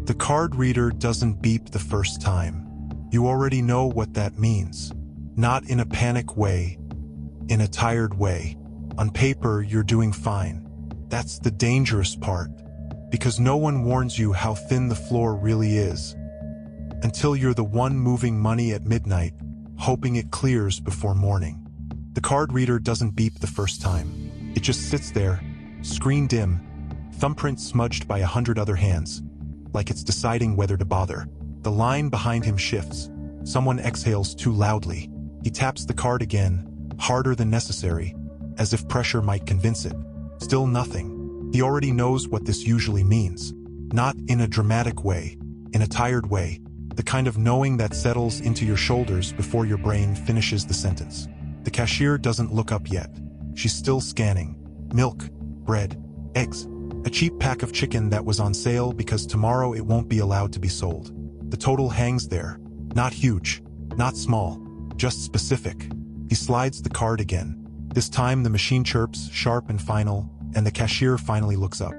The card reader doesn't beep the first time. You already know what that means. Not in a panic way, in a tired way. On paper, you're doing fine. That's the dangerous part, because no one warns you how thin the floor really is. Until you're the one moving money at midnight, hoping it clears before morning. The card reader doesn't beep the first time. It just sits there, screen dim, thumbprint smudged by 100 other hands, like it's deciding whether to bother. The line behind him shifts. Someone exhales too loudly. He taps the card again, harder than necessary, as if pressure might convince it. Still nothing. He already knows what this usually means. Not in a dramatic way, in a tired way, the kind of knowing that settles into your shoulders before your brain finishes the sentence. The cashier doesn't look up yet. She's still scanning. Milk, bread, eggs, a cheap pack of chicken that was on sale because tomorrow it won't be allowed to be sold. The total hangs there. Not huge, not small, just specific. He slides the card again. This time the machine chirps, sharp and final, and the cashier finally looks up.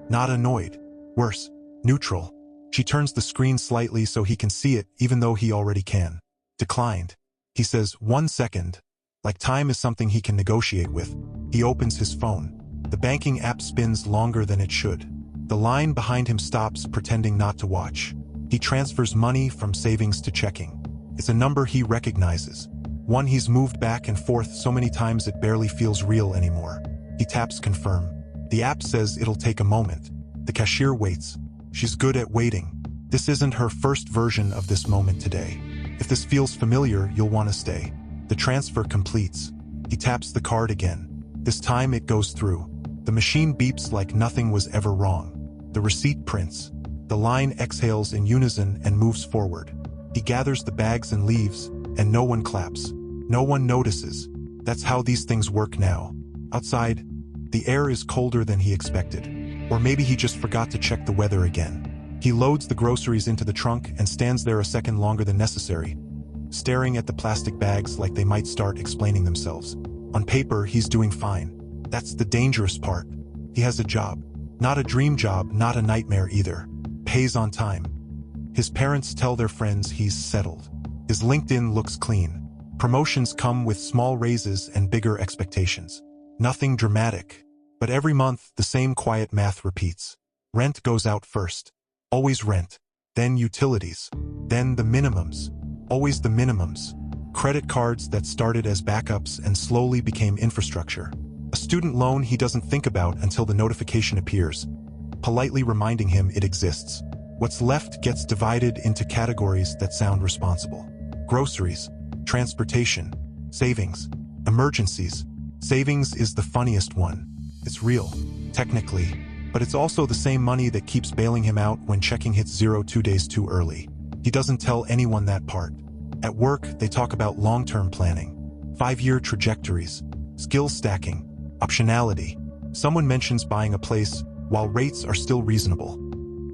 Not annoyed. Worse, neutral. She turns the screen slightly so he can see it, even though he already can. Declined. He says, 1 second. Like time is something he can negotiate with. He opens his phone. The banking app spins longer than it should. The line behind him stops, pretending not to watch. He transfers money from savings to checking. It's a number he recognizes. One he's moved back and forth so many times it barely feels real anymore. He taps confirm. The app says it'll take a moment. The cashier waits. She's good at waiting. This isn't her first version of this moment today. If this feels familiar, you'll want to stay. The transfer completes. He taps the card again. This time it goes through. The machine beeps like nothing was ever wrong. The receipt prints. The line exhales in unison and moves forward. He gathers the bags and leaves, and no one claps. No one notices. That's how these things work now. Outside, the air is colder than he expected. Or maybe he just forgot to check the weather again. He loads the groceries into the trunk and stands there a second longer than necessary, staring at the plastic bags like they might start explaining themselves. On paper, he's doing fine. That's the dangerous part. He has a job. Not a dream job, not a nightmare either. Pays on time. His parents tell their friends he's settled. His LinkedIn looks clean. Promotions come with small raises and bigger expectations. Nothing dramatic. But every month, the same quiet math repeats. Rent goes out first. Always rent. Then utilities. Then the minimums. Always the minimums. Credit cards that started as backups and slowly became infrastructure. A student loan he doesn't think about until the notification appears, politely reminding him it exists. What's left gets divided into categories that sound responsible. Groceries, transportation, savings, emergencies. Savings is the funniest one. It's real, technically, but it's also the same money that keeps bailing him out when checking hits 0 2 days too early. He doesn't tell anyone that part. At work, they talk about long-term planning, 5-year trajectories, skill stacking, optionality. Someone mentions buying a place while rates are still reasonable.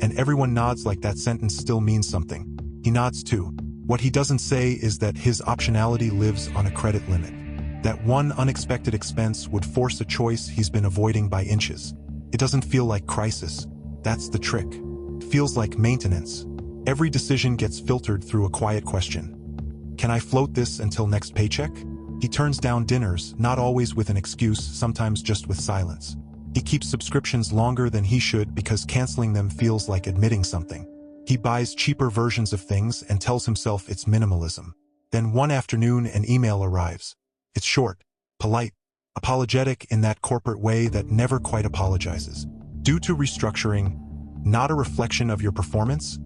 And everyone nods like that sentence still means something. He nods too. What he doesn't say is that his optionality lives on a credit limit. That one unexpected expense would force a choice he's been avoiding by inches. It doesn't feel like crisis. That's the trick. It feels like maintenance. Every decision gets filtered through a quiet question. Can I float this until next paycheck? He turns down dinners, not always with an excuse, sometimes just with silence. He keeps subscriptions longer than he should because canceling them feels like admitting something. He buys cheaper versions of things and tells himself it's minimalism. Then one afternoon an email arrives. It's short, polite, apologetic in that corporate way that never quite apologizes. Due to restructuring, not a reflection of your performance?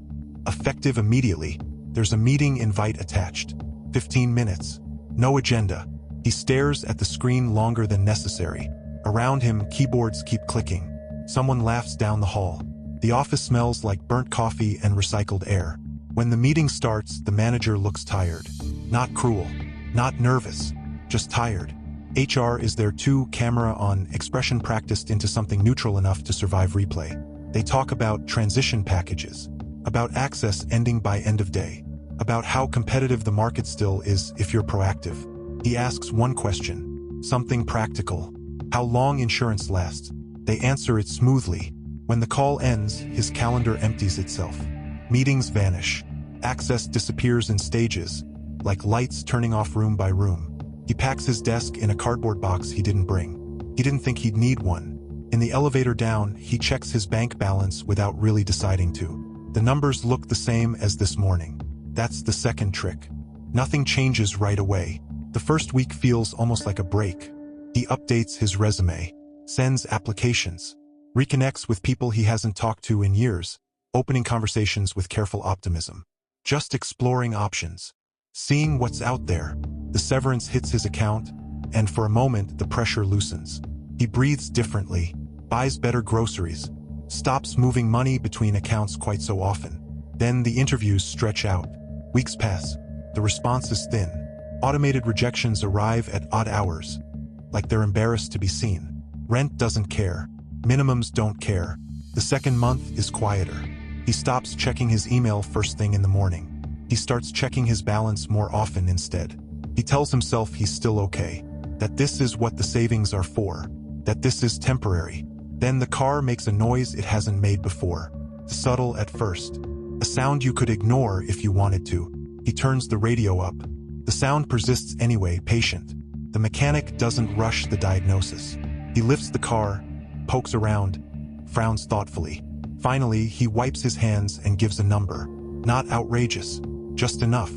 Effective immediately. There's a meeting invite attached. 15 minutes. No agenda. He stares at the screen longer than necessary. Around him, keyboards keep clicking. Someone laughs down the hall. The office smells like burnt coffee and recycled air. When the meeting starts, the manager looks tired. Not cruel. Not nervous. Just tired. HR is there too, camera on, expression practiced into something neutral enough to survive replay. They talk about transition packages. About access ending by end of day. About how competitive the market still is if you're proactive. He asks one question. Something practical. How long insurance lasts? They answer it smoothly. When the call ends, his calendar empties itself. Meetings vanish. Access disappears in stages, like lights turning off room by room. He packs his desk in a cardboard box he didn't bring. He didn't think he'd need one. In the elevator down, he checks his bank balance without really deciding to. The numbers look the same as this morning. That's the second trick. Nothing changes right away. The first week feels almost like a break. He updates his resume, sends applications, reconnects with people he hasn't talked to in years, opening conversations with careful optimism. Just exploring options. Seeing what's out there. The severance hits his account, and for a moment the pressure loosens. He breathes differently, buys better groceries, stops moving money between accounts quite so often. Then the interviews stretch out. Weeks pass. The response is thin. Automated rejections arrive at odd hours, like they're embarrassed to be seen. Rent doesn't care. Minimums don't care. The second month is quieter. He stops checking his email first thing in the morning. He starts checking his balance more often instead. He tells himself he's still okay, that this is what the savings are for, that this is temporary. Then the car makes a noise it hasn't made before. Subtle at first. A sound you could ignore if you wanted to. He turns the radio up. The sound persists anyway, patient. The mechanic doesn't rush the diagnosis. He lifts the car, pokes around, frowns thoughtfully. Finally, he wipes his hands and gives a number. Not outrageous, just enough.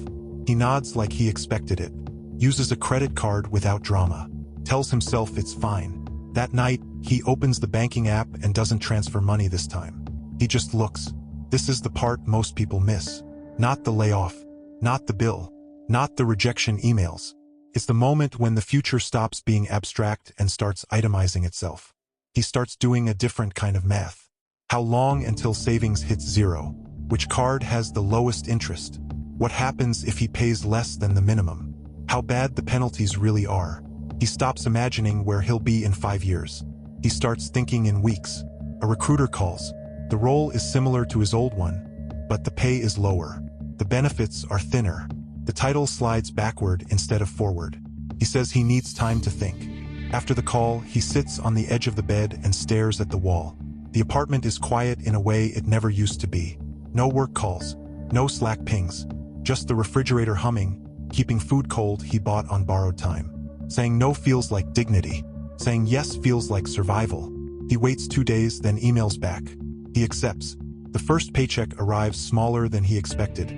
He nods like he expected it. Uses a credit card without drama. Tells himself it's fine. That night, he opens the banking app and doesn't transfer money this time. He just looks. This is the part most people miss. Not the layoff. Not the bill. Not the rejection emails. It's the moment when the future stops being abstract and starts itemizing itself. He starts doing a different kind of math. How long until savings hits zero? Which card has the lowest interest? What happens if he pays less than the minimum? How bad the penalties really are? He stops imagining where he'll be in 5 years. He starts thinking in weeks. A recruiter calls. The role is similar to his old one, but the pay is lower. The benefits are thinner. The title slides backward instead of forward. He says he needs time to think. After the call, he sits on the edge of the bed and stares at the wall. The apartment is quiet in a way it never used to be. No work calls, no Slack pings, just the refrigerator humming, keeping food cold he bought on borrowed time. Saying no feels like dignity. Saying yes feels like survival. He waits 2 days, then emails back. He accepts. The first paycheck arrives smaller than he expected.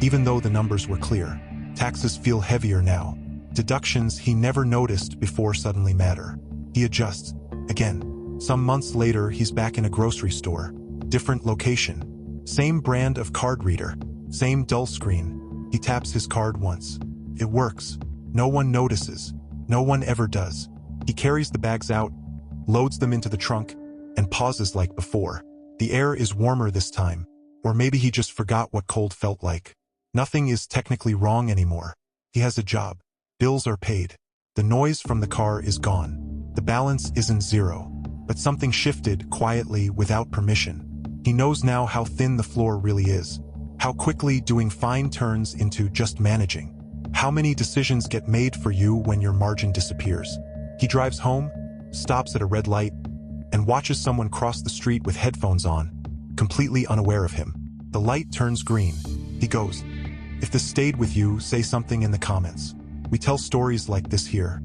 Even though the numbers were clear, taxes feel heavier now. Deductions he never noticed before suddenly matter. He adjusts. Again. Some months later, he's back in a grocery store. Different location. Same brand of card reader. Same dull screen. He taps his card once. It works. No one notices. No one ever does. He carries the bags out, loads them into the trunk, and pauses like before. The air is warmer this time. Or maybe he just forgot what cold felt like. Nothing is technically wrong anymore. He has a job. Bills are paid. The noise from the car is gone. The balance isn't zero. But something shifted quietly without permission. He knows now how thin the floor really is. How quickly doing fine turns into just managing. How many decisions get made for you when your margin disappears. He drives home, stops at a red light, and watches someone cross the street with headphones on, completely unaware of him. The light turns green. He goes, "If this stayed with you, say something in the comments." We tell stories like this here.